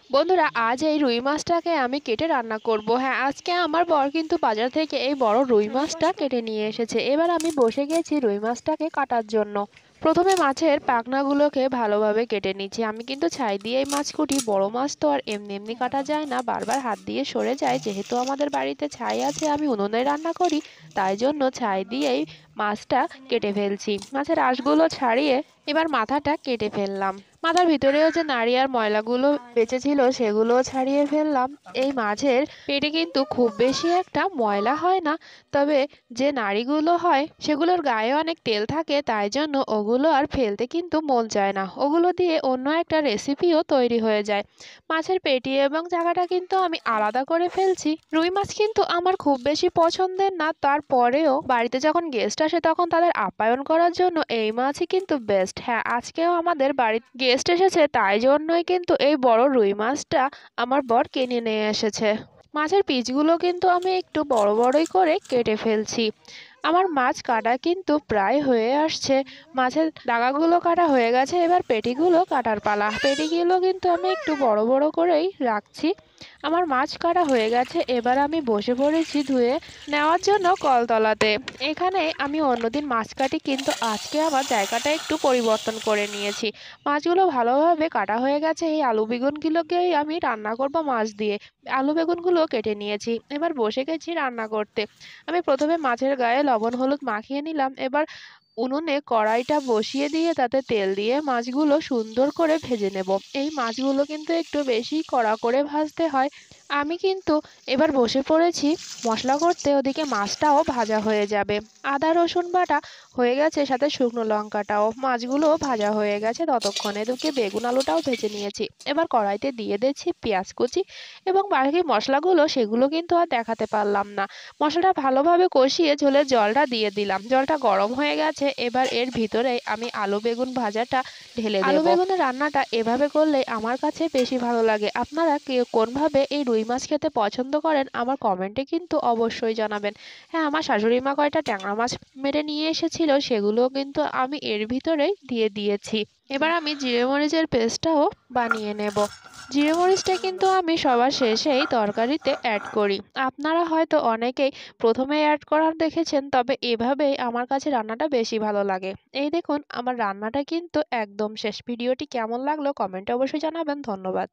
বন্ধুরা, আজ এই রুই মাছটাকে আমি কেটে রান্না করব। হ্যাঁ, আজকে আমার বর কিন্তু বাজার থেকে এই বড় রুই মাছটা কেটে নিয়ে এসেছে। এবার আমি বসে গেছি রুই মাছটাকে কাটার জন্য। প্রথমে মাছের পাখনাগুলোকে ভালোভাবে কেটে নিচ্ছি। আমি কিন্তু ছাই দিয়েই মাছ কুটি। বড় মাছ তো আর এমনি এমনি কাটা যায় না, বারবার হাত দিয়ে সরে যায়। যেহেতু আমাদের বাড়িতে ছাই আছে, আমি উনুনে রান্না করি, তাই জন্য ছাই দিয়েই মাছটা কেটে ফেলছি। মাছের আঁশগুলো ছাড়িয়ে এবার মাথাটা কেটে ফেললাম। মাথার ভিতরেও যে নাড়ি আর ময়লাগুলো বেঁচে ছিল সেগুলোও ছাড়িয়ে ফেললাম। এই মাছের পেটে কিন্তু খুব বেশি একটা ময়লা হয় না, তবে যে নাড়িগুলো হয় সেগুলোর গায়ে অনেক তেল থাকে, তাই জন্য ওগুলো আর ফেলতে কিন্তু মন চায় না। ওগুলো দিয়ে অন্য একটা রেসিপিও তৈরি হয়ে যায়। মাছের পেটি এবং জায়গাটা কিন্তু আমি আলাদা করে ফেলছি। রুই মাছ কিন্তু আমার খুব বেশি পছন্দের না, তারপরেও বাড়িতে যখন গেস্ট আসে তখন তাদের আপ্যায়ন করার জন্য এই মাছই কিন্তু বেস্ট। হ্যাঁ, আজকেও আমাদের বাড়িতে গেস্ট এসেছে, তাই জন্যই কিন্তু এই বড় রুই মাছটা আমার বর কিনে নিয়ে এসেছে। মাছের পিসগুলো কিন্তু আমি একটু বড় বড়ই করে কেটে ফেলছি। আমার মাছ কাটা কিন্তু প্রায় হয়ে আসছে। মাছের ডাগাগুলো কাটা হয়ে গেছে, এবার পেটিগুলো কাটার পালা। পেটিগুলো কিন্তু আমি একটু বড় বড় করেই রাখছি। আমার মাছ কাটা হয়ে গেছে, এবার আমি বসে পড়েছি ধুয়ে নেওয়ার জন্য কলতলাতে। এখানে আমি অন্যদিন মাছ কাটি, কিন্তু আজকে আমার জায়গাটা একটু পরিবর্তন করে নিয়েছি। মাছগুলো ভালোভাবে কাটা হয়ে গেছে। এই আলু বেগুনগুলোকেই আমি রান্না করব মাছ দিয়ে। আলু বেগুনগুলো কেটে নিয়েছি, এবার বসে গেছি রান্না করতে। আমি প্রথমে মাছের গায়ে লবণ হলুদ মাখিয়ে নিলাম। এবার উনুনে কড়াইটা বসিয়ে দিয়ে তাতে তেল দিয়ে মাছগুলো সুন্দর করে ভেজে নেব। এই মাছগুলো কিন্তু একটু বেশি কড়া করে ভাজতে হয়। আমি কিন্তু এবার বসে পড়েছি মশলা করতে, ওদিকে মাছটাও ভাজা হয়ে যাবে। আদা রসুন বাটা হয়ে গেছে, সাথে শুকনো লঙ্কাটাও। মাছগুলোও ভাজা হয়ে গেছে ততক্ষণে। এদিকে বেগুন আলুটাও ভেজে নিয়েছি। এবার কড়াইতে দিয়ে দিচ্ছি পেঁয়াজ কুচি এবং বাকি মশলাগুলো, সেগুলো কিন্তু আর দেখাতে পারলাম না। মশলাটা ভালোভাবে কষিয়ে ঝোলের জলটা দিয়ে দিলাম। জলটা গরম হয়ে গেছে, এবার এর ভিতরে আমি আলু বেগুন ভাজাটা ঢেলে দেব। আলু বেগুনের রান্নাটা এভাবে করলে আমার কাছে বেশি ভালো লাগে। আপনারা কে কোনভাবে এই রুই মাছ খেতে পছন্দ করেন আমার কমেন্টে কিন্তু অবশ্যই জানাবেন। হ্যাঁ, আমার শাশুড়ি মা কয়টা ট্যাংরা মাছ মেরে নিয়ে এসেছিল, সেগুলো কিন্তু আমি এর ভিতরেই দিয়ে দিয়েছি। এবার আমি জিরে মরিচের পেস্টটাও বানিয়ে নেব। জিরে মরিচটা কিন্তু আমি সবার শেষেই তরকারিতে অ্যাড করি। আপনারা হয়তো অনেকেই প্রথমে অ্যাড করার দেখেছেন, তবে এভাবেই আমার কাছে রান্নাটা বেশি ভালো লাগে। এই দেখুন, আমার রান্নাটা কিন্তু একদম শেষ। ভিডিওটি কেমন লাগলো কমেন্টে অবশ্যই জানাবেন। ধন্যবাদ।